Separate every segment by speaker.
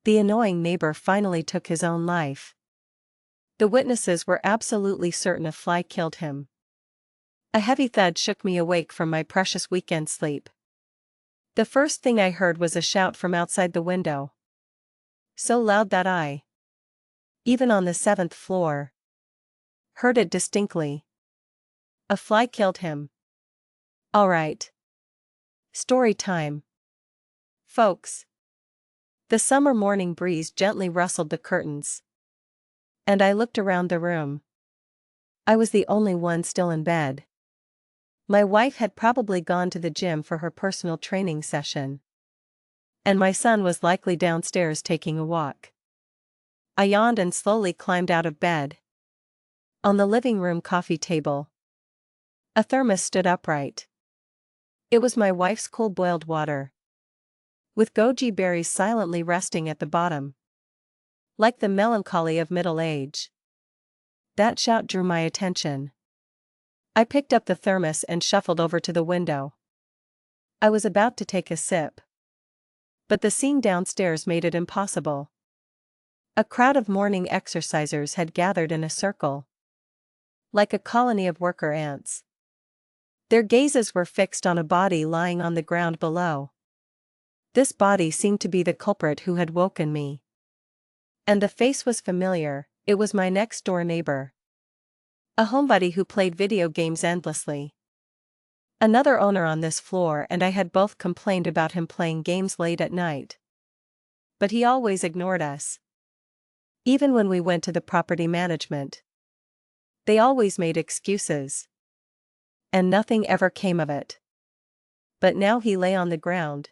Speaker 1: The annoying neighbor finally took his own life. The witnesses were absolutely certain a fly killed him. A heavy thud shook me awake from my precious weekend sleep. The first thing I heard was a shout from outside the window. So loud that I, even on the 7th floor, heard it distinctly. A fly killed him. All right. Story time. Folks. The summer morning breeze gently rustled the curtains. And I looked around the room. I was the only one still in bed. My wife had probably gone to the gym for her personal training session. And my son was likely downstairs taking a walk. I yawned and slowly climbed out of bed. On the living room coffee table, a thermos stood upright. It was my wife's cool boiled water, with goji berries silently resting at the bottom. Like the melancholy of middle age. That shout drew my attention. I picked up the thermos and shuffled over to the window. I was about to take a sip. But the scene downstairs made it impossible. A crowd of morning exercisers had gathered in a circle. Like a colony of worker ants. Their gazes were fixed on a body lying on the ground below. This body seemed to be the culprit who had woken me. And the face was familiar, it was my next-door neighbor. A homebody who played video games endlessly. Another owner on this floor, and I had both complained about him playing games late at night. But he always ignored us. Even when we went to the property management. They always made excuses. And nothing ever came of it. But now he lay on the ground.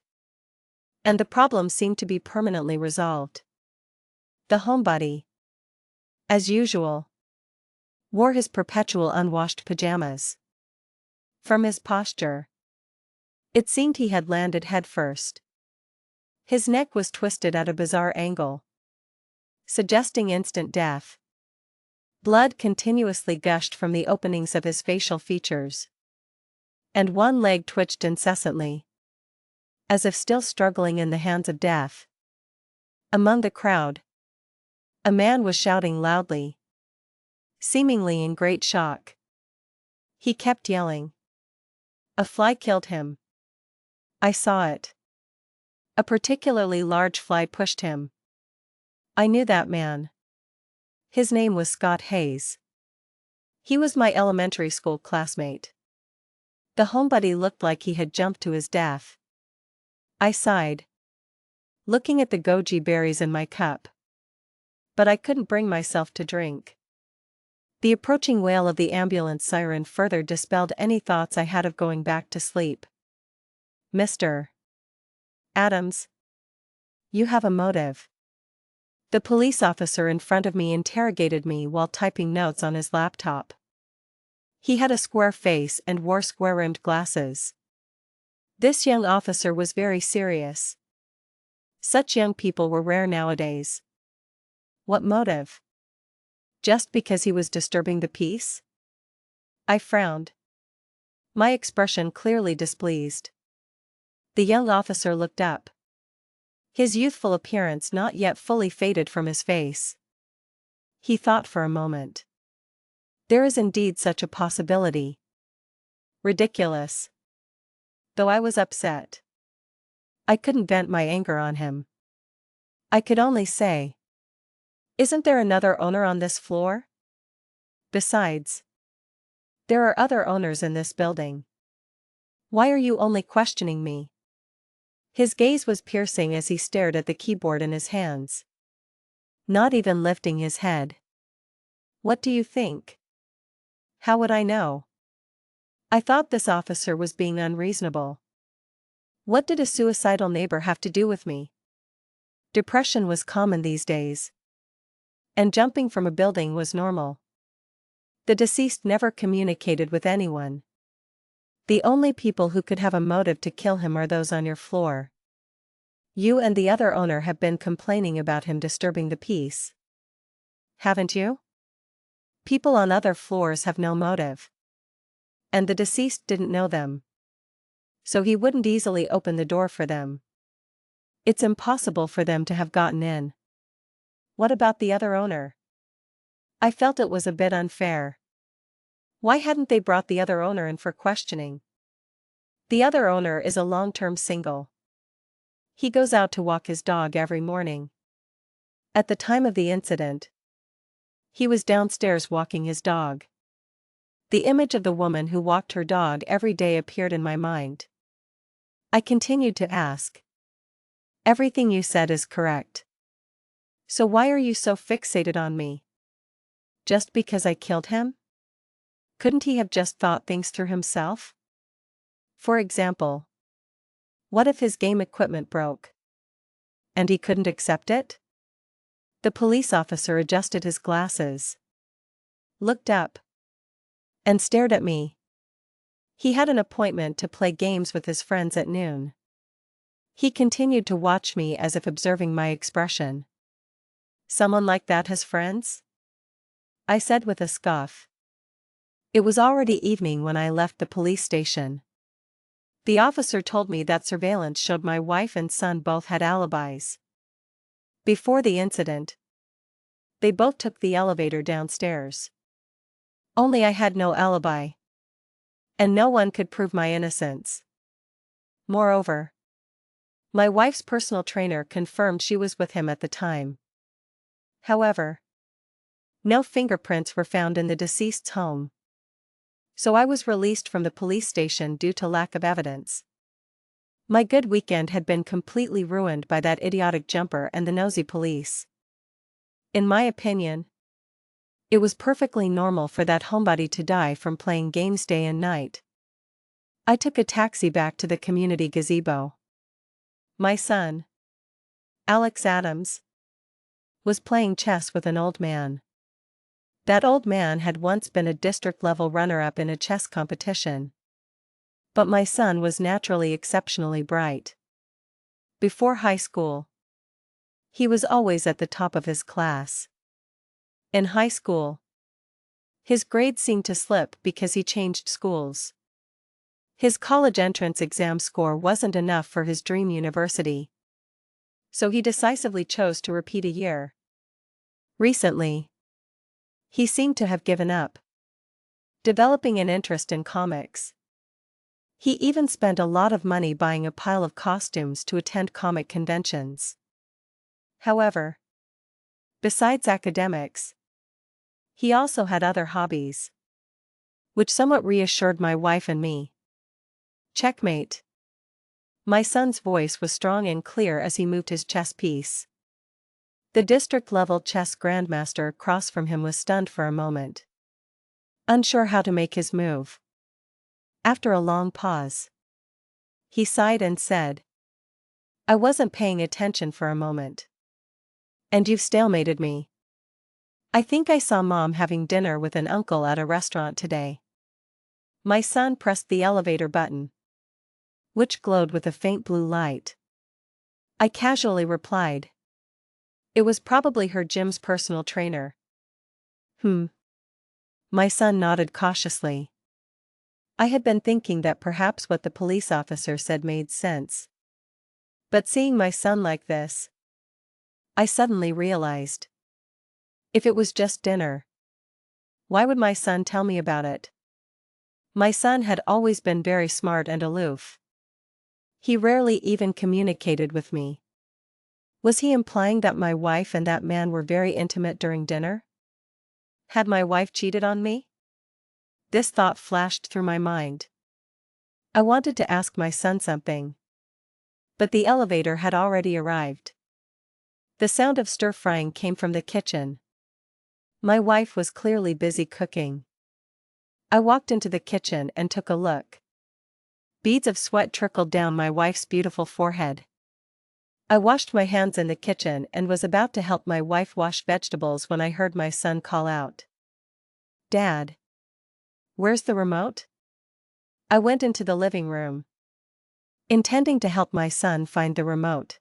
Speaker 1: And the problem seemed to be permanently resolved. The homebody, as usual, wore his perpetual unwashed pajamas. From his posture, it seemed he had landed headfirst. His neck was twisted at a bizarre angle, suggesting instant death. Blood continuously gushed from the openings of his facial features. And one leg twitched incessantly, as if still struggling in the hands of death. Among the crowd, a man was shouting loudly, seemingly in great shock. He kept yelling. A fly killed him. I saw it. A particularly large fly pushed him. I knew that man. His name was Scott Hayes. He was my elementary school classmate. The homebody looked like he had jumped to his death. I sighed, looking at the goji berries in my cup. But I couldn't bring myself to drink. The approaching wail of the ambulance siren further dispelled any thoughts I had of going back to sleep. Mr. Adams, you have a motive. The police officer in front of me interrogated me while typing notes on his laptop. He had a square face and wore square-rimmed glasses. This young officer was very serious. Such young people were rare nowadays. What motive? Just because he was disturbing the peace? I frowned. My expression clearly displeased. The young officer looked up. His youthful appearance not yet fully faded from his face. He thought for a moment. There is indeed such a possibility. Ridiculous. Though I was upset. I couldn't vent my anger on him. I could only say, isn't there another owner on this floor? Besides, there are other owners in this building. Why are you only questioning me? His gaze was piercing as he stared at the keyboard in his hands. Not even lifting his head. What do you think? How would I know? I thought this officer was being unreasonable. What did a suicidal neighbor have to do with me? Depression was common these days. And jumping from a building was normal. The deceased never communicated with anyone. The only people who could have a motive to kill him are those on your floor. You and the other owner have been complaining about him disturbing the peace. Haven't you? People on other floors have no motive. And the deceased didn't know them. So he wouldn't easily open the door for them. It's impossible for them to have gotten in. What about the other owner? I felt it was a bit unfair. Why hadn't they brought the other owner in for questioning? The other owner is a long-term single. He goes out to walk his dog every morning. At the time of the incident, he was downstairs walking his dog. The image of the woman who walked her dog every day appeared in my mind. I continued to ask. Everything you said is correct. So why are you so fixated on me? Just because I killed him? Couldn't he have just thought things through himself? For example, what if his game equipment broke? And he couldn't accept it? The police officer adjusted his glasses, looked up, and stared at me. He had an appointment to play games with his friends at noon. He continued to watch me as if observing my expression. Someone like that has friends? I said with a scoff. It was already evening when I left the police station. The officer told me that surveillance showed my wife and son both had alibis. Before the incident, they both took the elevator downstairs. Only I had no alibi. And no one could prove my innocence. Moreover, my wife's personal trainer confirmed she was with him at the time. However, no fingerprints were found in the deceased's home. So I was released from the police station due to lack of evidence. My good weekend had been completely ruined by that idiotic jumper and the nosy police. In my opinion, it was perfectly normal for that homebody to die from playing games day and night. I took a taxi back to the community gazebo. My son, Alex Adams, was playing chess with an old man. That old man had once been a district-level runner-up in a chess competition. But my son was naturally exceptionally bright. Before high school, he was always at the top of his class. In high school, his grades seemed to slip because he changed schools. His college entrance exam score wasn't enough for his dream university. So he decisively chose to repeat a year. Recently, he seemed to have given up, developing an interest in comics. He even spent a lot of money buying a pile of costumes to attend comic conventions. However, besides academics, he also had other hobbies, which somewhat reassured my wife and me. Checkmate. My son's voice was strong and clear as he moved his chess piece. The district-level chess grandmaster across from him was stunned for a moment, unsure how to make his move. After a long pause, he sighed and said, I wasn't paying attention for a moment. And you've stalemated me. I think I saw Mom having dinner with an uncle at a restaurant today. My son pressed the elevator button, which glowed with a faint blue light. I casually replied, it was probably her gym's personal trainer. My son nodded cautiously. I had been thinking that perhaps what the police officer said made sense. But seeing my son like this, I suddenly realized. If it was just dinner, why would my son tell me about it? My son had always been very smart and aloof. He rarely even communicated with me. Was he implying that my wife and that man were very intimate during dinner? Had my wife cheated on me? This thought flashed through my mind. I wanted to ask my son something, but the elevator had already arrived. The sound of stir-frying came from the kitchen. My wife was clearly busy cooking. I walked into the kitchen and took a look. Beads of sweat trickled down my wife's beautiful forehead. I washed my hands in the kitchen and was about to help my wife wash vegetables when I heard my son call out. Dad, where's the remote? I went into the living room, intending to help my son find the remote.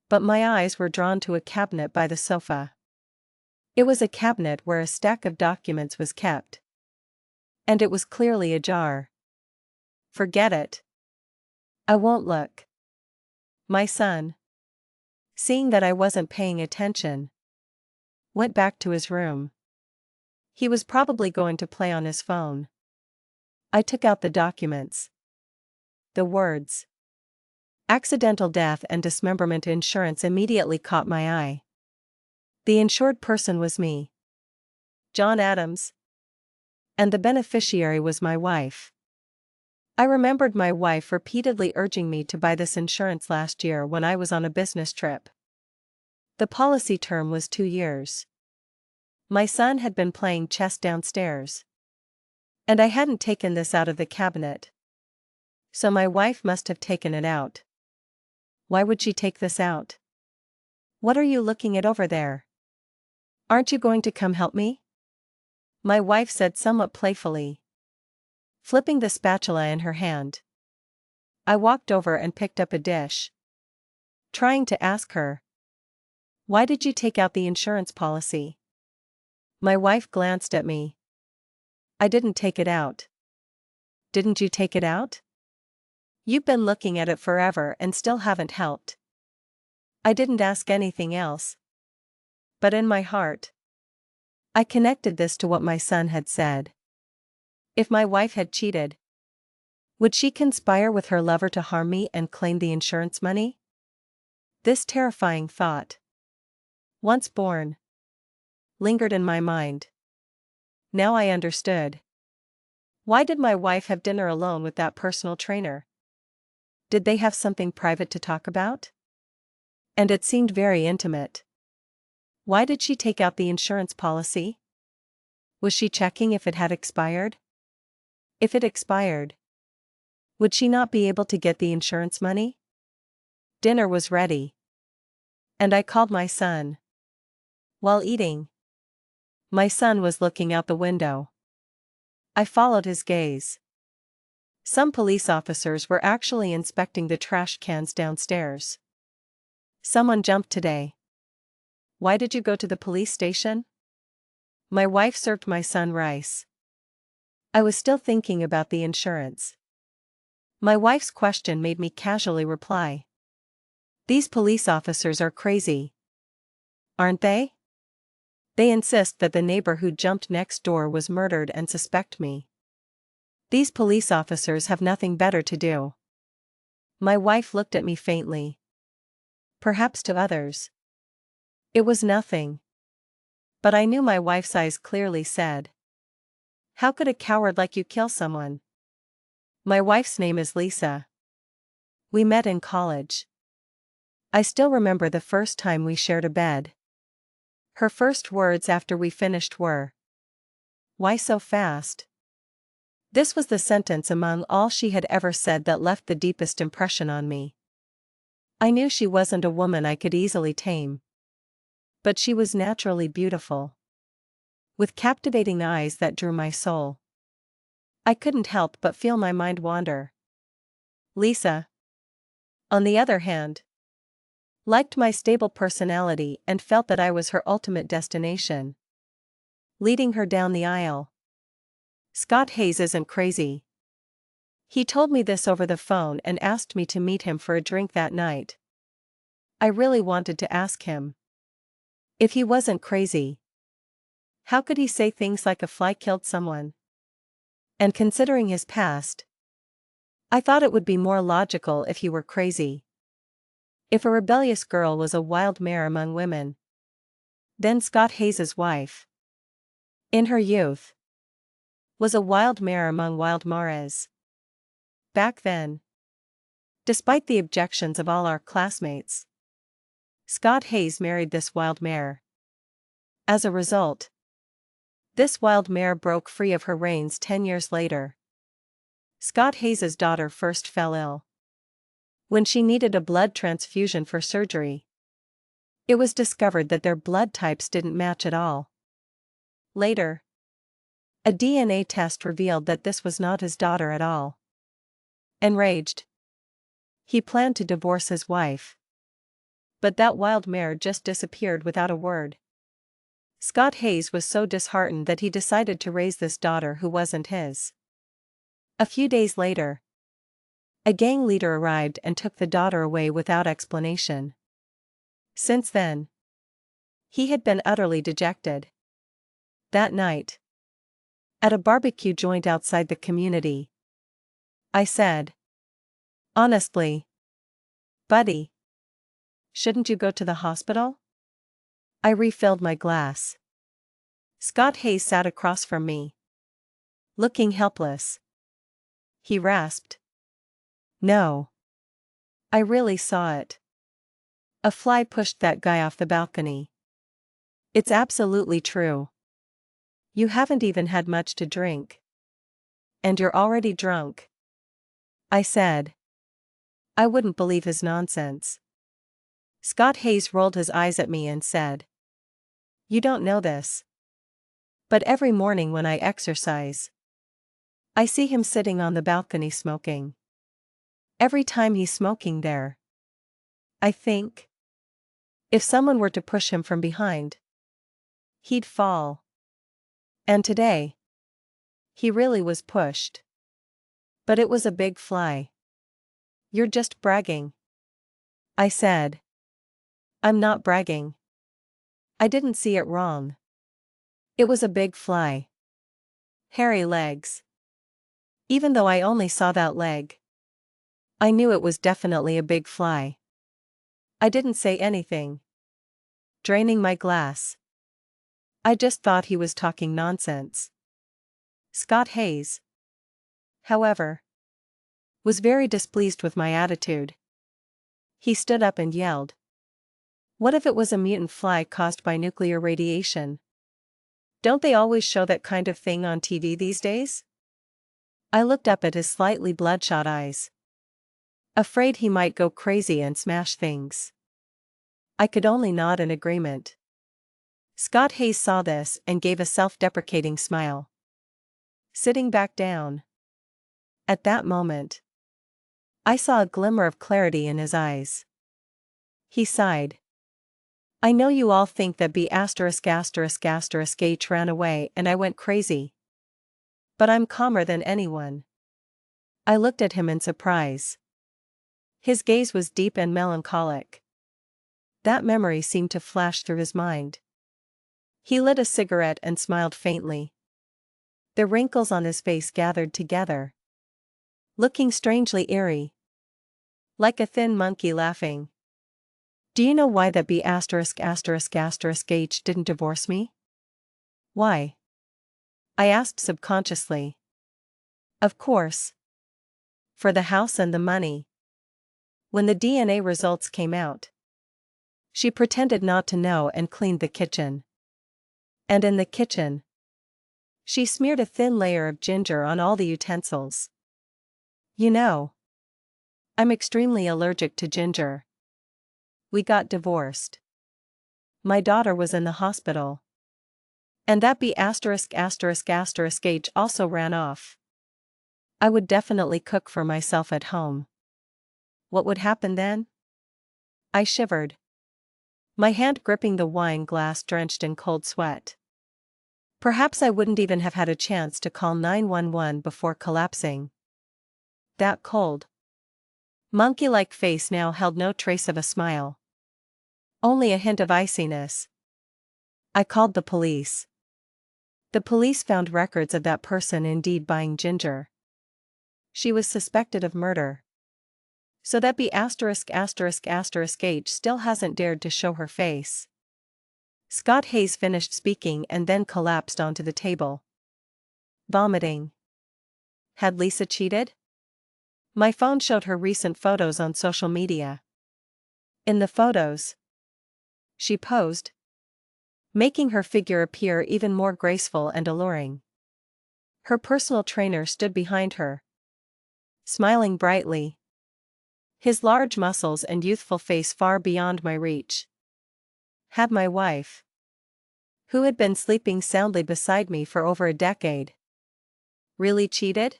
Speaker 1: But my eyes were drawn to a cabinet by the sofa. It was a cabinet where a stack of documents was kept. And it was clearly ajar. Forget it. I won't look. My son, Seeing that I wasn't paying attention, went back to his room. He was probably going to play on his phone. I took out the documents. The words "accidental death and dismemberment insurance" immediately caught my eye. The insured person was me, John Adams, and the beneficiary was my wife. I remembered my wife repeatedly urging me to buy this insurance last year when I was on a business trip. The policy term was 2 years. My son had been playing chess downstairs, and I hadn't taken this out of the cabinet. So my wife must have taken it out. Why would she take this out? What are you looking at over there? Aren't you going to come help me? My wife said somewhat playfully, flipping the spatula in her hand. I walked over and picked up a dish, trying to ask her, "Why did you take out the insurance policy?" My wife glanced at me. "I didn't take it out." "Didn't you take it out? You've been looking at it forever and still haven't helped." I didn't ask anything else. But in my heart, I connected this to what my son had said. If my wife had cheated, would she conspire with her lover to harm me and claim the insurance money? This terrifying thought, once born, lingered in my mind. Now I understood. Why did my wife have dinner alone with that personal trainer? Did they have something private to talk about? And it seemed very intimate. Why did she take out the insurance policy? Was she checking if it had expired? If it expired, would she not be able to get the insurance money? Dinner was ready, and I called my son. While eating, my son was looking out the window. I followed his gaze. Some police officers were actually inspecting the trash cans downstairs. "Someone jumped today. Why did you go to the police station?" My wife served my son rice. I was still thinking about the insurance. My wife's question made me casually reply, "These police officers are crazy. Aren't they? They insist that the neighbor who jumped next door was murdered and suspect me. These police officers have nothing better to do." My wife looked at me faintly. Perhaps to others it was nothing. But I knew my wife's eyes clearly said, "How could a coward like you kill someone?" My wife's name is Lisa. We met in college. I still remember the first time we shared a bed. Her first words after we finished were, "Why so fast?" This was the sentence among all she had ever said that left the deepest impression on me. I knew she wasn't a woman I could easily tame. But she was naturally beautiful, with captivating eyes that drew my soul. I couldn't help but feel my mind wander. Lisa, on the other hand, liked my stable personality and felt that I was her ultimate destination. Leading her down the aisle. "Scott Hayes isn't crazy. He told me this over the phone and asked me to meet him for a drink that night." I really wanted to ask him, if he wasn't crazy, how could he say things like a fly killed someone? And considering his past, I thought it would be more logical if he were crazy. If a rebellious girl was a wild mare among women, then Scott Hayes' wife, in her youth, was a wild mare among wild mares. Back then, despite the objections of all our classmates, Scott Hayes married this wild mare. As a result, this wild mare broke free of her reins 10 years later. Scott Hayes' daughter first fell ill. When she needed a blood transfusion for surgery, it was discovered that their blood types didn't match at all. Later, a DNA test revealed that this was not his daughter at all. Enraged, he planned to divorce his wife. But that wild mare just disappeared without a word. Scott Hayes was so disheartened that he decided to raise this daughter who wasn't his. A few days later, a gang leader arrived and took the daughter away without explanation. Since then, he had been utterly dejected. That night, at a barbecue joint outside the community, I said, "Honestly, buddy, shouldn't you go to the hospital?" I refilled my glass. Scott Hayes sat across from me, looking helpless. He rasped, "No. I really saw it. A fly pushed that guy off the balcony. It's absolutely true. You haven't even had much to drink. And you're already drunk." I said. I wouldn't believe his nonsense. Scott Hayes rolled his eyes at me and said, "You don't know this. But every morning when I exercise, I see him sitting on the balcony smoking. Every time he's smoking there, I think, if someone were to push him from behind, he'd fall. And today, he really was pushed. But it was a big fly." "You're just bragging," I said. "I'm not bragging. I didn't see it wrong. It was a big fly. Hairy legs. Even though I only saw that leg, I knew it was definitely a big fly." I didn't say anything. Draining my glass. I just thought he was talking nonsense. Scott Hayes, however, was very displeased with my attitude. He stood up and yelled, "What if it was a mutant fly caused by nuclear radiation? Don't they always show that kind of thing on TV these days?" I looked up at his slightly bloodshot eyes, afraid he might go crazy and smash things. I could only nod in agreement. Scott Hayes saw this and gave a self-deprecating smile, sitting back down. At that moment, I saw a glimmer of clarity in his eyes. He sighed. "I know you all think that B******H ran away and I went crazy. But I'm calmer than anyone." I looked at him in surprise. His gaze was deep and melancholic. That memory seemed to flash through his mind. He lit a cigarette and smiled faintly. The wrinkles on his face gathered together, looking strangely eerie, like a thin monkey laughing. "Do you know why that B*****H didn't divorce me?" "Why?" I asked subconsciously. "Of course. For the house and the money." When the DNA results came out, she pretended not to know and cleaned the kitchen. And in the kitchen, she smeared a thin layer of ginger on all the utensils. You know, I'm extremely allergic to ginger. We got divorced. My daughter was in the hospital. And that B*****H also ran off. I would definitely cook for myself at home. What would happen then?" I shivered, my hand gripping the wine glass drenched in cold sweat. Perhaps I wouldn't even have had a chance to call 911 before collapsing. That cold, monkey-like face now held no trace of a smile. Only a hint of iciness. I called the police. The police found records of that person indeed buying ginger. She was suspected of murder. So that B*****H still hasn't dared to show her face. Scott Hayes finished speaking and then collapsed onto the table, vomiting. Had Lisa cheated? My phone showed her recent photos on social media. In the photos, she posed, making her figure appear even more graceful and alluring. Her personal trainer stood behind her, smiling brightly, his large muscles and youthful face far beyond my reach. Had my wife, who had been sleeping soundly beside me for over a decade, really cheated?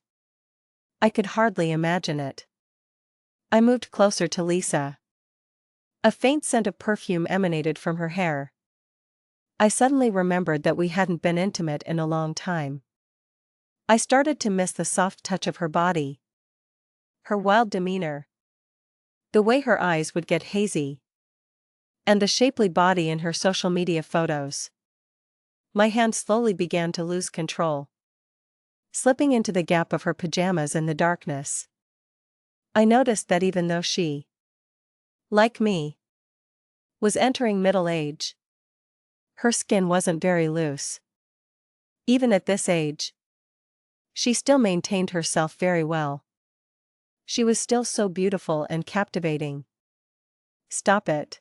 Speaker 1: I could hardly imagine it. I moved closer to Lisa. A faint scent of perfume emanated from her hair. I suddenly remembered that we hadn't been intimate in a long time. I started to miss the soft touch of her body, her wild demeanor, the way her eyes would get hazy, and the shapely body in her social media photos. My hand slowly began to lose control, slipping into the gap of her pajamas in the darkness. I noticed that even though she, like me, was entering middle age, her skin wasn't very loose. Even at this age, she still maintained herself very well. She was still so beautiful and captivating. Stop it.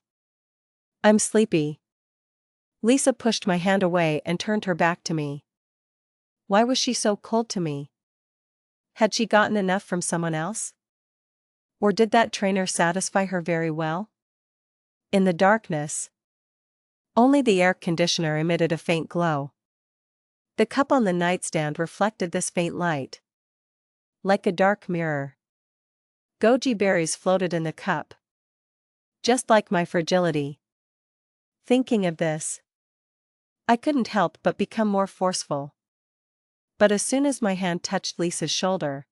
Speaker 1: I'm sleepy. Lisa pushed my hand away and turned her back to me. Why was she so cold to me? Had she gotten enough from someone else? Or did that trainer satisfy her very well? In the darkness, only the air conditioner emitted a faint glow. The cup on the nightstand reflected this faint light, like a dark mirror. Goji berries floated in the cup, just like my fragility. Thinking of this, I couldn't help but become more forceful. But as soon as my hand touched Lisa's shoulder,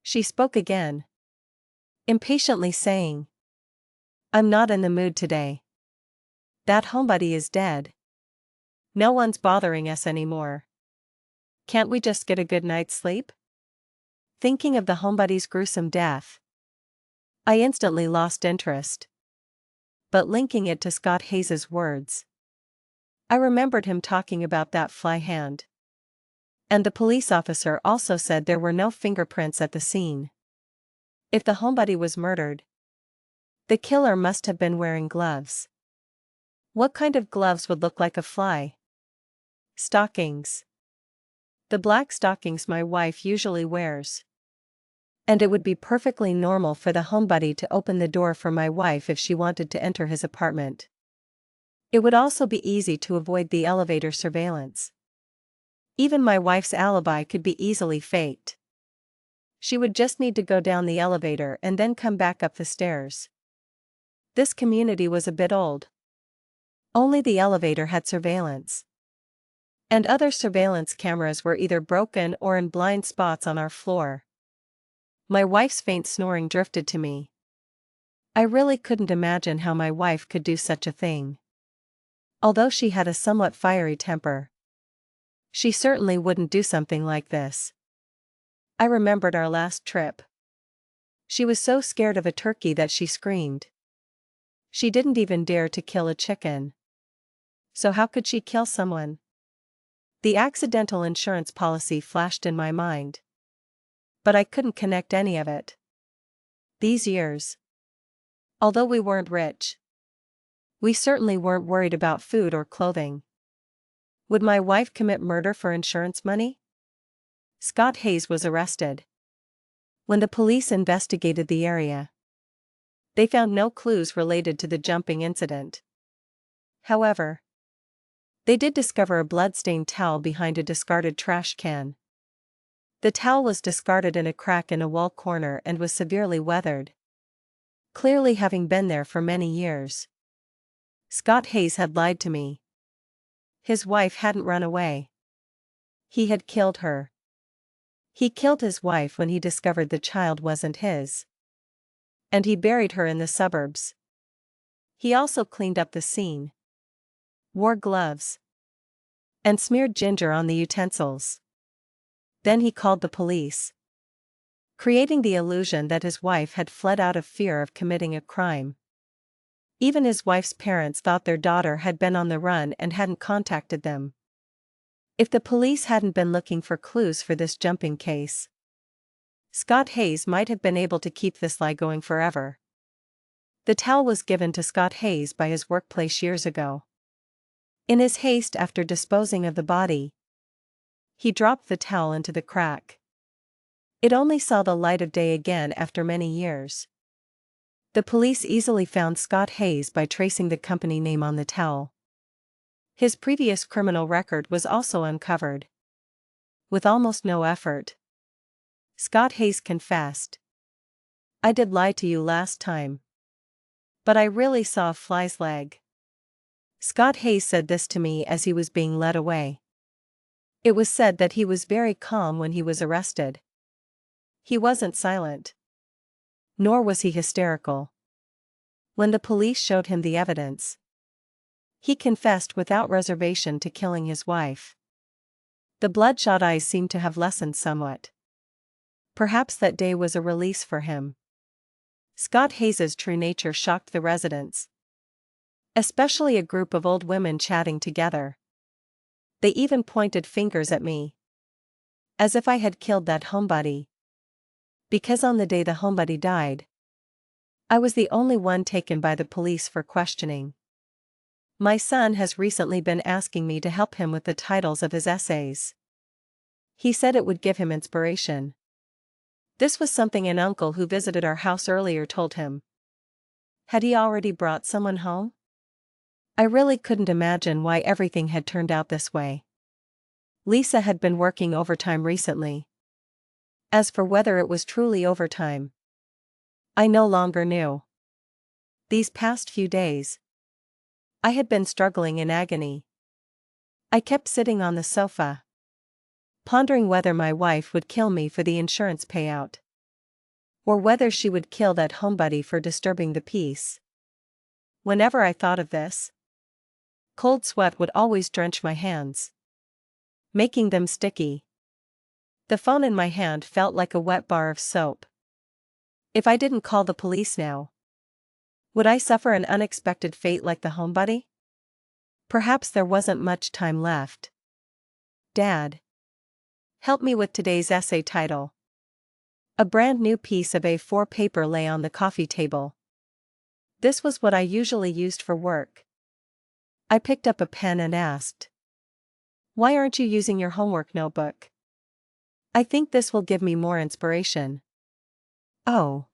Speaker 1: she spoke again, impatiently saying, "I'm not in the mood today. That homebody is dead. No one's bothering us anymore. Can't we just get a good night's sleep?" Thinking of the homebudy's gruesome death, I instantly lost interest. But linking it to Scott Hayes' words, I remembered him talking about that fly hand. And the police officer also said there were no fingerprints at the scene. If the homebody was murdered, the killer must have been wearing gloves. What kind of gloves would look like a fly? Stockings. The black stockings my wife usually wears. And it would be perfectly normal for the homebody to open the door for my wife if she wanted to enter his apartment. It would also be easy to avoid the elevator surveillance. Even my wife's alibi could be easily faked. She would just need to go down the elevator and then come back up the stairs. This community was a bit old. Only the elevator had surveillance. And other surveillance cameras were either broken or in blind spots on our floor. My wife's faint snoring drifted to me. I really couldn't imagine how my wife could do such a thing. Although she had a somewhat fiery temper, she certainly wouldn't do something like this. I remembered our last trip. She was so scared of a turkey that she screamed. She didn't even dare to kill a chicken. So how could she kill someone? The accidental insurance policy flashed in my mind, but I couldn't connect any of it. These years, although we weren't rich, we certainly weren't worried about food or clothing. Would my wife commit murder for insurance money? Scott Hayes was arrested. When the police investigated the area, they found no clues related to the jumping incident. However, they did discover a blood-stained towel behind a discarded trash can. The towel was discarded in a crack in a wall corner and was severely weathered, clearly having been there for many years. Scott Hayes had lied to me. His wife hadn't run away. He had killed her. He killed his wife when he discovered the child wasn't his. And he buried her in the suburbs. He also cleaned up the scene, wore gloves, and smeared ginger on the utensils. Then he called the police, creating the illusion that his wife had fled out of fear of committing a crime. Even his wife's parents thought their daughter had been on the run and hadn't contacted them. If the police hadn't been looking for clues for this jumping case, Scott Hayes might have been able to keep this lie going forever. The towel was given to Scott Hayes by his workplace years ago. In his haste after disposing of the body, he dropped the towel into the crack. It only saw the light of day again after many years. The police easily found Scott Hayes by tracing the company name on the towel. His previous criminal record was also uncovered. With almost no effort, Scott Hayes confessed, "I did lie to you last time. But I really saw a fly's leg." Scott Hayes said this to me as he was being led away. It was said that he was very calm when he was arrested. He wasn't silent. Nor was he hysterical. When the police showed him the evidence, he confessed without reservation to killing his wife. The bloodshot eyes seemed to have lessened somewhat. Perhaps that day was a release for him. Scott Hayes's true nature shocked the residents, especially a group of old women chatting together. They even pointed fingers at me, as if I had killed that homebody. Because on the day the homebody died, I was the only one taken by the police for questioning. My son has recently been asking me to help him with the titles of his essays. He said it would give him inspiration. This was something an uncle who visited our house earlier told him. Had he already brought someone home? I really couldn't imagine why everything had turned out this way. Lisa had been working overtime recently. As for whether it was truly overtime, I no longer knew. These past few days, I had been struggling in agony. I kept sitting on the sofa, pondering whether my wife would kill me for the insurance payout, or whether she would kill that homebody for disturbing the peace. Whenever I thought of this, cold sweat would always drench my hands, making them sticky. The phone in my hand felt like a wet bar of soap. If I didn't call the police now, would I suffer an unexpected fate like the homebody? Perhaps there wasn't much time left. Dad, help me with today's essay title. A brand new piece of A4 paper lay on the coffee table. This was what I usually used for work. I picked up a pen and asked, "Why aren't you using your homework notebook? I think this will give me more inspiration." "Oh.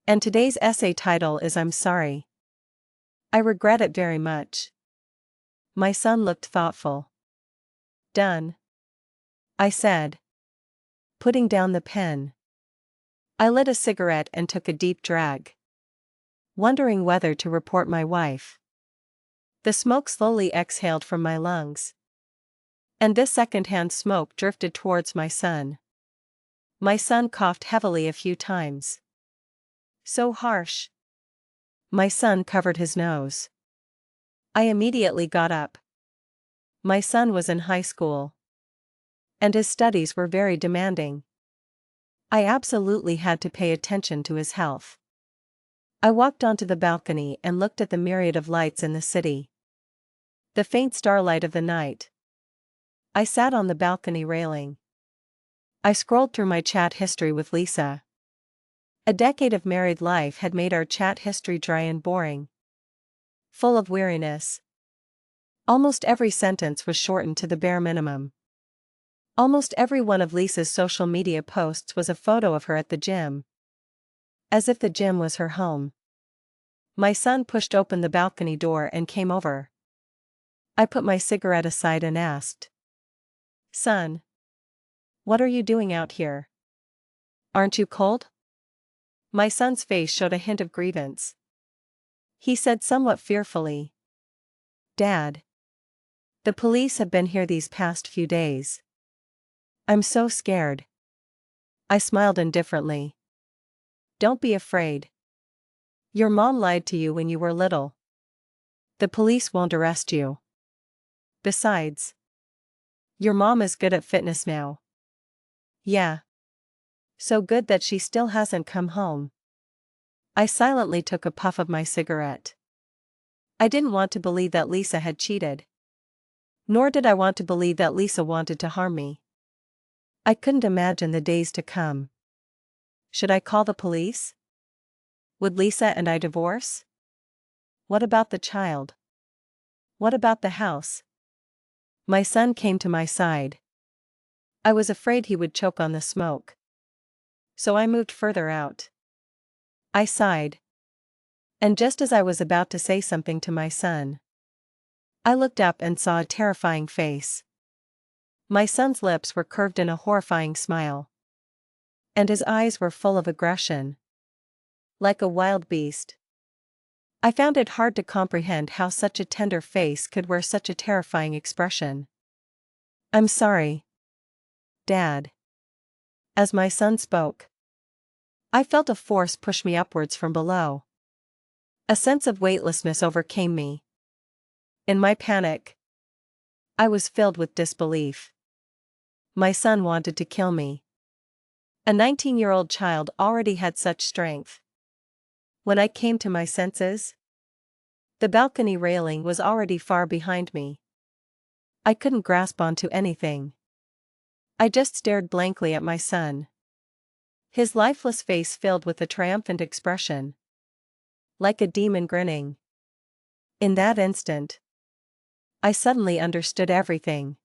Speaker 1: And today's essay title is I'm sorry. I regret it very much." My son looked thoughtful. "Done," I said, putting down the pen. I lit a cigarette and took a deep drag, wondering whether to report my wife. The smoke slowly exhaled from my lungs, and this second-hand smoke drifted towards my son. My son coughed heavily a few times. "So harsh." My son covered his nose. I immediately got up. My son was in high school, and his studies were very demanding. I absolutely had to pay attention to his health. I walked onto the balcony and looked at the myriad of lights in the city. The faint starlight of the night. I sat on the balcony railing. I scrolled through my chat history with Lisa. A decade of married life had made our chat history dry and boring, full of weariness. Almost every sentence was shortened to the bare minimum. Almost every one of Lisa's social media posts was a photo of her at the gym, as if the gym was her home. My son pushed open the balcony door and came over. I put my cigarette aside and asked, "Son, what are you doing out here? Aren't you cold?" My son's face showed a hint of grievance. He said somewhat fearfully, "Dad, the police have been here these past few days. I'm so scared." I smiled indifferently. "Don't be afraid. Your mom lied to you when you were little. The police won't arrest you. Besides, your mom is good at fitness now." "Yeah. So good that she still hasn't come home." I silently took a puff of my cigarette. I didn't want to believe that Lisa had cheated. Nor did I want to believe that Lisa wanted to harm me. I couldn't imagine the days to come. Should I call the police? Would Lisa and I divorce? What about the child? What about the house? My son came to my side. I was afraid he would choke on the smoke, so I moved further out. I sighed. And just as I was about to say something to my son, I looked up and saw a terrifying face. My son's lips were curved in a horrifying smile, and his eyes were full of aggression, like a wild beast. I found it hard to comprehend how such a tender face could wear such a terrifying expression. "I'm sorry, Dad." As my son spoke, I felt a force push me upwards from below. A sense of weightlessness overcame me. In my panic, I was filled with disbelief. My son wanted to kill me. A 19-year-old child already had such strength. When I came to my senses, the balcony railing was already far behind me. I couldn't grasp onto anything. I just stared blankly at my son. His lifeless face filled with a triumphant expression, like a demon grinning. In that instant, I suddenly understood everything.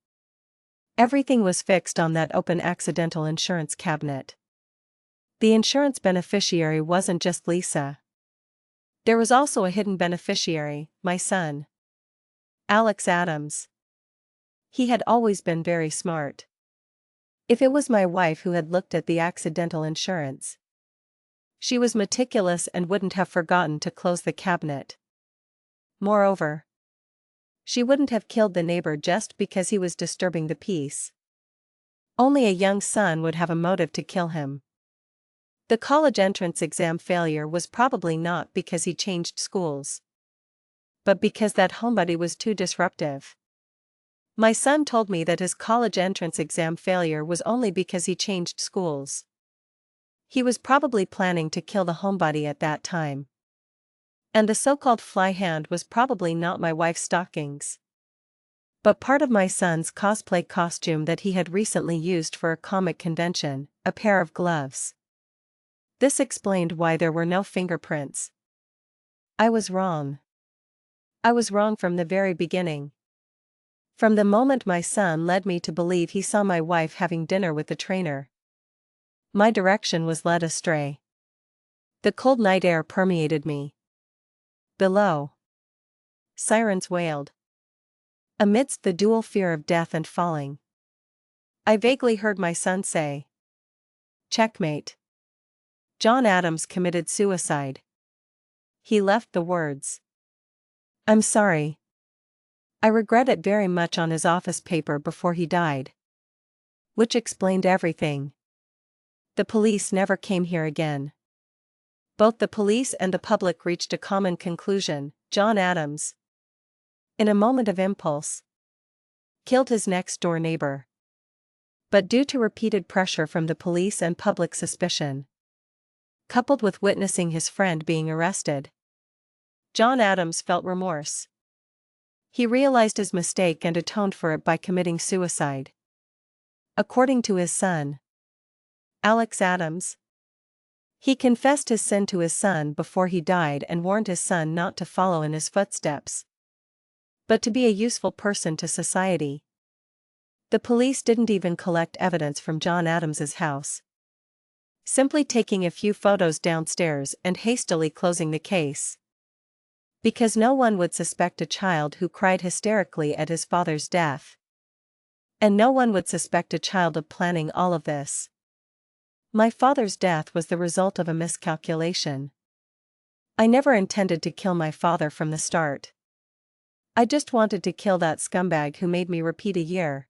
Speaker 1: Everything was fixed on that open accidental insurance cabinet. The insurance beneficiary wasn't just Lisa. There was also a hidden beneficiary, my son, Alex Adams. He had always been very smart. If it was my wife who had looked at the accidental insurance, she was meticulous and wouldn't have forgotten to close the cabinet. Moreover, she wouldn't have killed the neighbor just because he was disturbing the peace. Only a young son would have a motive to kill him. The college entrance exam failure was probably not because he changed schools, but because that homebody was too disruptive. My son told me that his college entrance exam failure was only because he changed schools. He was probably planning to kill the homebody at that time. And the so-called fly hand was probably not my wife's stockings, but part of my son's cosplay costume that he had recently used for a comic convention, a pair of gloves. This explained why there were no fingerprints. I was wrong. I was wrong from the very beginning. From the moment my son led me to believe he saw my wife having dinner with the trainer, my direction was led astray. The cold night air permeated me. Below, sirens wailed. Amidst the dual fear of death and falling, I vaguely heard my son say, "Checkmate. John Adams committed suicide." He left the words, "I'm sorry. I regret it very much," on his office paper before he died. Which explained everything. The police never came here again. Both the police and the public reached a common conclusion: John Adams, in a moment of impulse, killed his next-door neighbor. But due to repeated pressure from the police and public suspicion, coupled with witnessing his friend being arrested, John Adams felt remorse. He realized his mistake and atoned for it by committing suicide. According to his son, Alex Adams, he confessed his sin to his son before he died and warned his son not to follow in his footsteps, but to be a useful person to society. The police didn't even collect evidence from John Adams's house, simply taking a few photos downstairs and hastily closing the case. Because no one would suspect a child who cried hysterically at his father's death. And no one would suspect a child of planning all of this. My father's death was the result of a miscalculation. I never intended to kill my father from the start. I just wanted to kill that scumbag who made me repeat a year.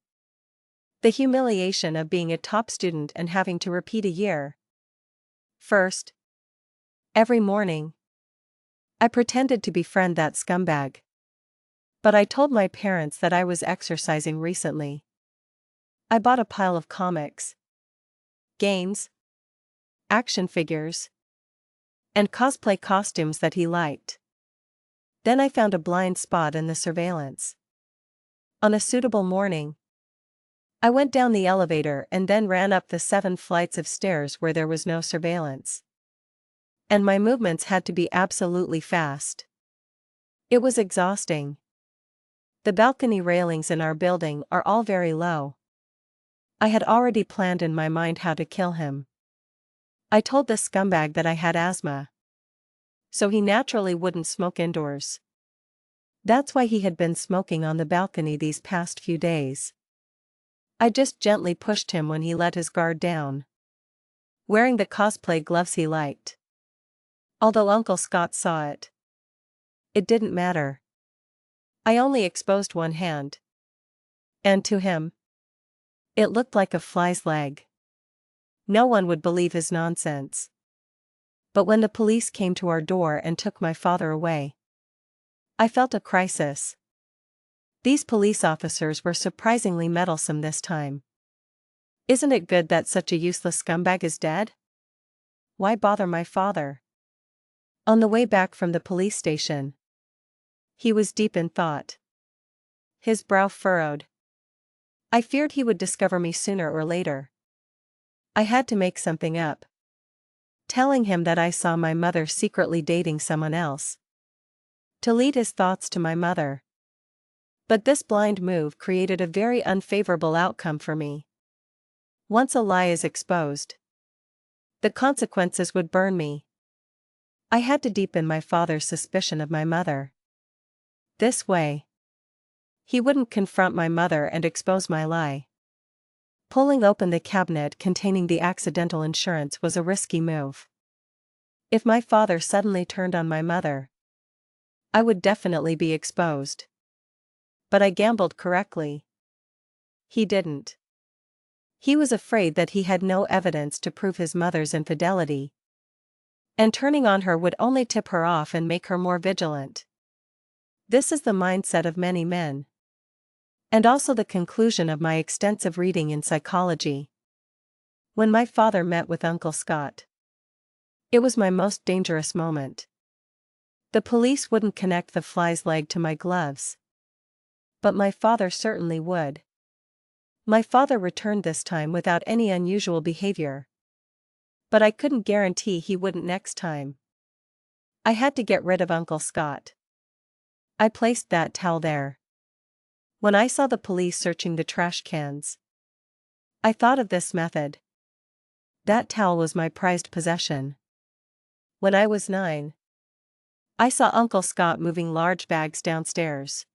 Speaker 1: The humiliation of being a top student and having to repeat a year. First, every morning, I pretended to befriend that scumbag. But I told my parents that I was exercising recently. I bought a pile of comics, games, action figures, and cosplay costumes that he liked. Then I found a blind spot in the surveillance. On a suitable morning, I went down the elevator and then ran up the 7 flights of stairs where there was no surveillance. And my movements had to be absolutely fast. It was exhausting. The balcony railings in our building are all very low. I had already planned in my mind how to kill him. I told the scumbag that I had asthma, so he naturally wouldn't smoke indoors. That's why he had been smoking on the balcony these past few days. I just gently pushed him when he let his guard down, wearing the cosplay gloves he liked. Although Uncle Scott saw it, it didn't matter. I only exposed one hand. And to him, it looked like a fly's leg. No one would believe his nonsense. But when the police came to our door and took my father away, I felt a crisis. These police officers were surprisingly meddlesome this time. Isn't it good that such a useless scumbag is dead? Why bother my father? On the way back from the police station, he was deep in thought. His brow furrowed. I feared he would discover me sooner or later. I had to make something up, telling him that I saw my mother secretly dating someone else, to lead his thoughts to my mother. But this blind move created a very unfavorable outcome for me. Once a lie is exposed, the consequences would burn me. I had to deepen my father's suspicion of my mother. This way, he wouldn't confront my mother and expose my lie. Pulling open the cabinet containing the accidental insurance was a risky move. If my father suddenly turned on my mother, I would definitely be exposed. But I gambled correctly. He didn't. He was afraid that he had no evidence to prove his mother's infidelity, and turning on her would only tip her off and make her more vigilant. This is the mindset of many men, and also the conclusion of my extensive reading in psychology. When my father met with Uncle Scott, it was my most dangerous moment. The police wouldn't connect the fly's leg to my gloves, but my father certainly would. My father returned this time without any unusual behavior, but I couldn't guarantee he wouldn't next time. I had to get rid of Uncle Scott. I placed that towel there. When I saw the police searching the trash cans, I thought of this method. That towel was my prized possession. When I was 9, I saw Uncle Scott moving large bags downstairs.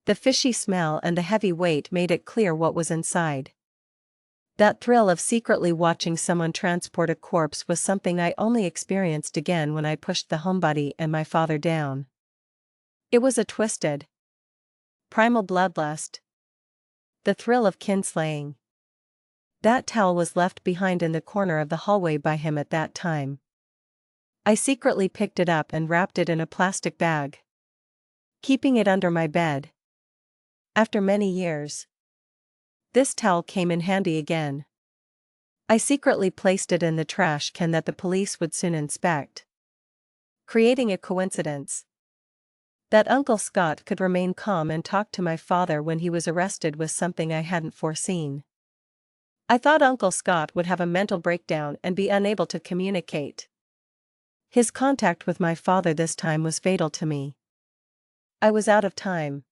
Speaker 1: The fishy smell and the heavy weight made it clear what was inside. That thrill of secretly watching someone transport a corpse was something I only experienced again when I pushed the homebody and my father down. It was a twisted, primal bloodlust. The thrill of kinslaying. That towel was left behind in the corner of the hallway by him at that time. I secretly picked it up and wrapped it in a plastic bag, keeping it under my bed. After many years, this towel came in handy again. I secretly placed it in the trash can that the police would soon inspect, creating a coincidence. That Uncle Scott could remain calm and talk to my father when he was arrested was something I hadn't foreseen. I thought Uncle Scott would have a mental breakdown and be unable to communicate. His contact with my father this time was fatal to me. I was out of time.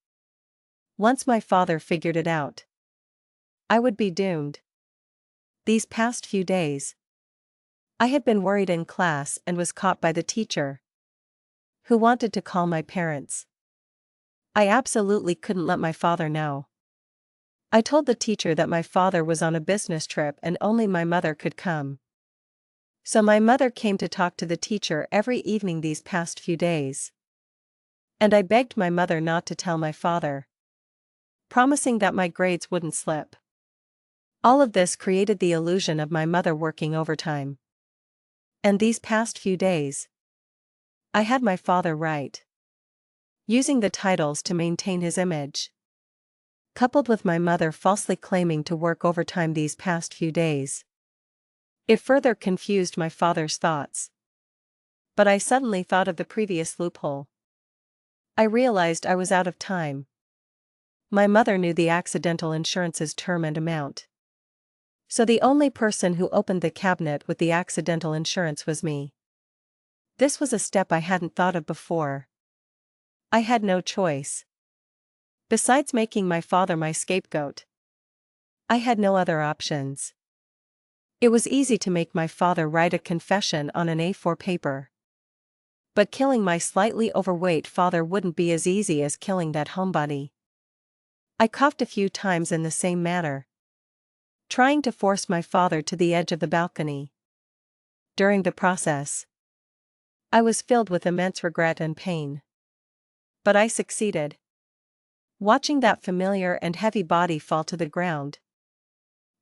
Speaker 1: Once my father figured it out, I would be doomed. These past few days, I had been worried in class and was caught by the teacher, who wanted to call my parents. I absolutely couldn't let my father know. I told the teacher that my father was on a business trip and only my mother could come. So my mother came to talk to the teacher every evening these past few days. And I begged my mother not to tell my father, promising that my grades wouldn't slip. All of this created the illusion of my mother working overtime. And these past few days, I had my father right, using the titles to maintain his image, coupled with my mother falsely claiming to work overtime these past few days. It further confused my father's thoughts. But I suddenly thought of the previous loophole. I realized I was out of time. My mother knew the accidental insurance's term and amount. So the only person who opened the cabinet with the accidental insurance was me. This was a step I hadn't thought of before. I had no choice. Besides making my father my scapegoat, I had no other options. It was easy to make my father write a confession on an A4 paper. But killing my slightly overweight father wouldn't be as easy as killing that homebody. I coughed a few times in the same manner, trying to force my father to the edge of the balcony. During the process, I was filled with immense regret and pain. But I succeeded. Watching that familiar and heavy body fall to the ground,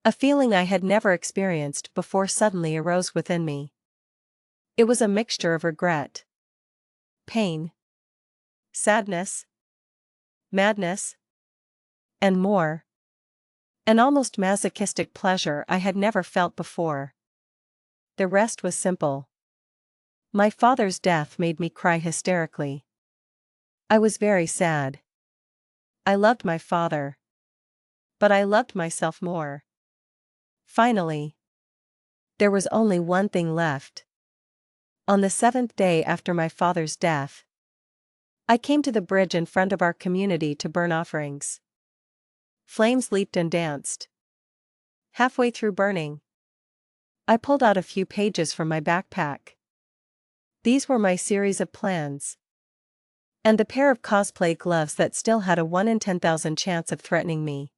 Speaker 1: a feeling I had never experienced before suddenly arose within me. It was a mixture of regret, pain, sadness, madness, and more. An almost masochistic pleasure I had never felt before. The rest was simple. My father's death made me cry hysterically. I was very sad. I loved my father. But I loved myself more. Finally, there was only one thing left. On the 7th day after my father's death, I came to the bridge in front of our community to burn offerings. Flames leaped and danced. Halfway through burning, I pulled out a few pages from my backpack. These were my series of plans. And the pair of cosplay gloves that still had a 1 in 10,000 chance of threatening me.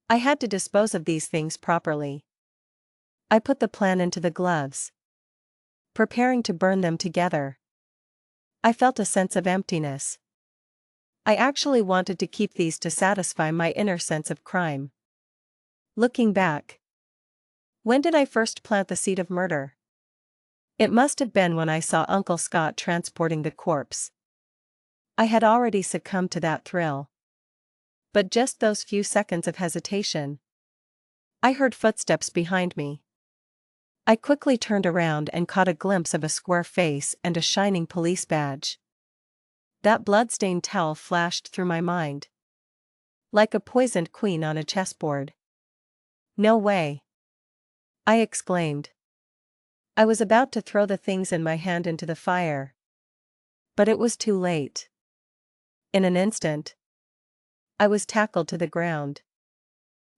Speaker 1: I had to dispose of these things properly. I put the plan into the gloves, preparing to burn them together. I felt a sense of emptiness. I actually wanted to keep these to satisfy my inner sense of crime. Looking back, when did I first plant the seed of murder? It must have been when I saw Uncle Scott transporting the corpse. I had already succumbed to that thrill. But just those few seconds of hesitation. I heard footsteps behind me. I quickly turned around and caught a glimpse of a square face and a shining police badge. That blood-stained towel flashed through my mind. Like a poisoned queen on a chessboard. No way! I exclaimed. I was about to throw the things in my hand into the fire. But it was too late. In an instant, I was tackled to the ground.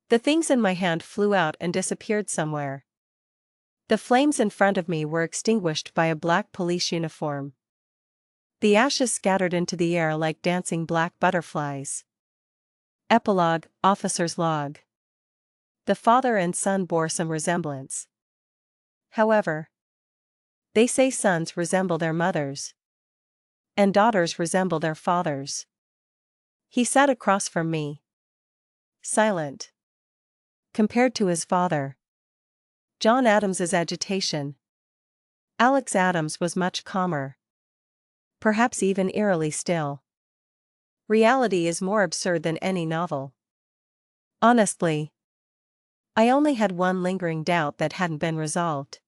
Speaker 1: The things in my hand flew out and disappeared somewhere. The flames in front of me were extinguished by a black police uniform. The ashes scattered into the air like dancing black butterflies. Epilogue, Officer's Log. The father and son bore some resemblance. However, they say sons resemble their mothers, and daughters resemble their fathers. He sat across from me, silent. Compared to his father, John Adams's agitation, Alex Adams was much calmer. Perhaps even eerily still. Reality is more absurd than any novel. Honestly, I only had one lingering doubt that hadn't been resolved.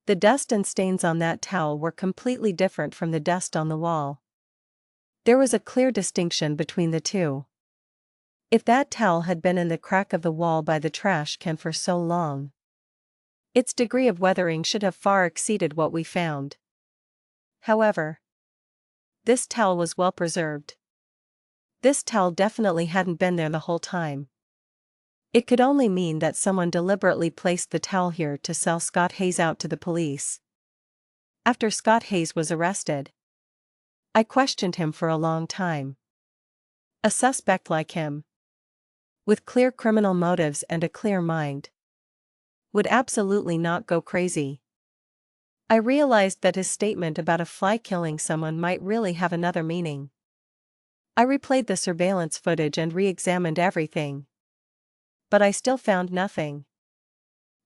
Speaker 1: The dust and stains on that towel were completely different from the dust on the wall. There was a clear distinction between the two. If that towel had been in the crack of the wall by the trash can for so long, its degree of weathering should have far exceeded what we found. However, this towel was well preserved. This towel definitely hadn't been there the whole time. It could only mean that someone deliberately placed the towel here to sell Scott Hayes out to the police. After Scott Hayes was arrested, I questioned him for a long time. A suspect like him, with clear criminal motives and a clear mind, would absolutely not go crazy. I realized that his statement about a fly killing someone might really have another meaning. I replayed the surveillance footage and re-examined everything. But I still found nothing.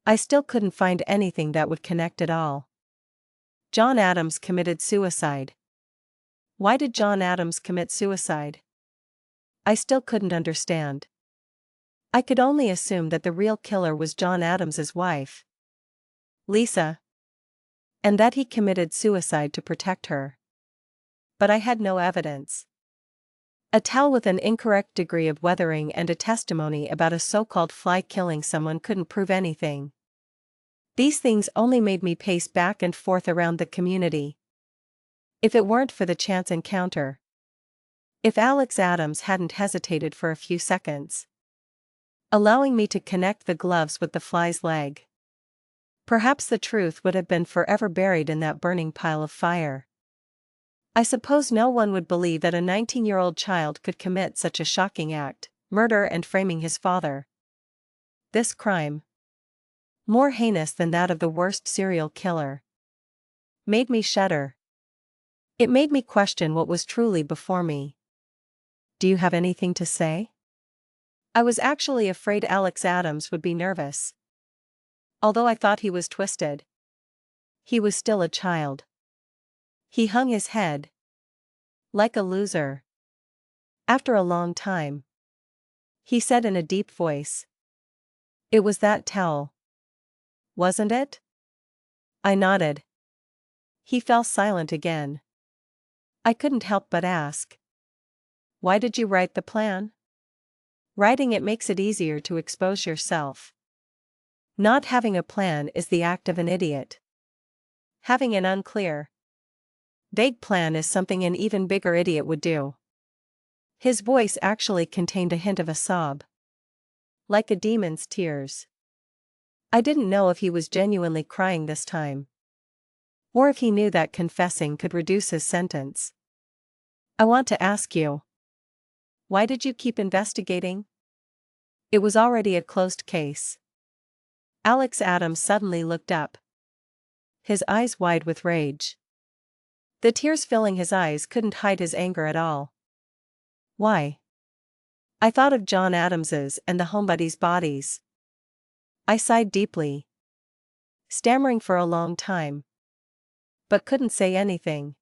Speaker 1: I still couldn't find anything that would connect at all. John Adams committed suicide. Why did John Adams commit suicide? I still couldn't understand. I could only assume that the real killer was John Adams's wife, Lisa, and that he committed suicide to protect her. But I had no evidence. A towel with an incorrect degree of weathering and a testimony about a so-called fly killing someone couldn't prove anything. These things only made me pace back and forth around the community. If it weren't for the chance encounter, if Alex Adams hadn't hesitated for a few seconds, allowing me to connect the gloves with the fly's leg, perhaps the truth would have been forever buried in that burning pile of fire. I suppose no one would believe that a 19-year-old child could commit such a shocking act, murder and framing his father. This crime, more heinous than that of the worst serial killer, made me shudder. It made me question what was truly before me. Do you have anything to say? I was actually afraid Alex Adams would be nervous. Although I thought he was twisted. He was still a child. He hung his head. Like a loser. After a long time, he said in a deep voice. It was that towel. Wasn't it? I nodded. He fell silent again. I couldn't help but ask. Why did you write the plan? Writing it makes it easier to expose yourself. Not having a plan is the act of an idiot. Having an unclear, vague plan is something an even bigger idiot would do. His voice actually contained a hint of a sob. Like a demon's tears. I didn't know if he was genuinely crying this time. Or if he knew that confessing could reduce his sentence. I want to ask you. Why did you keep investigating? It was already a closed case. Alex Adams suddenly looked up. His eyes wide with rage. The tears filling his eyes couldn't hide his anger at all. Why? I thought of John Adams's and the homebodies' bodies. I sighed deeply. Stammering for a long time. But couldn't say anything.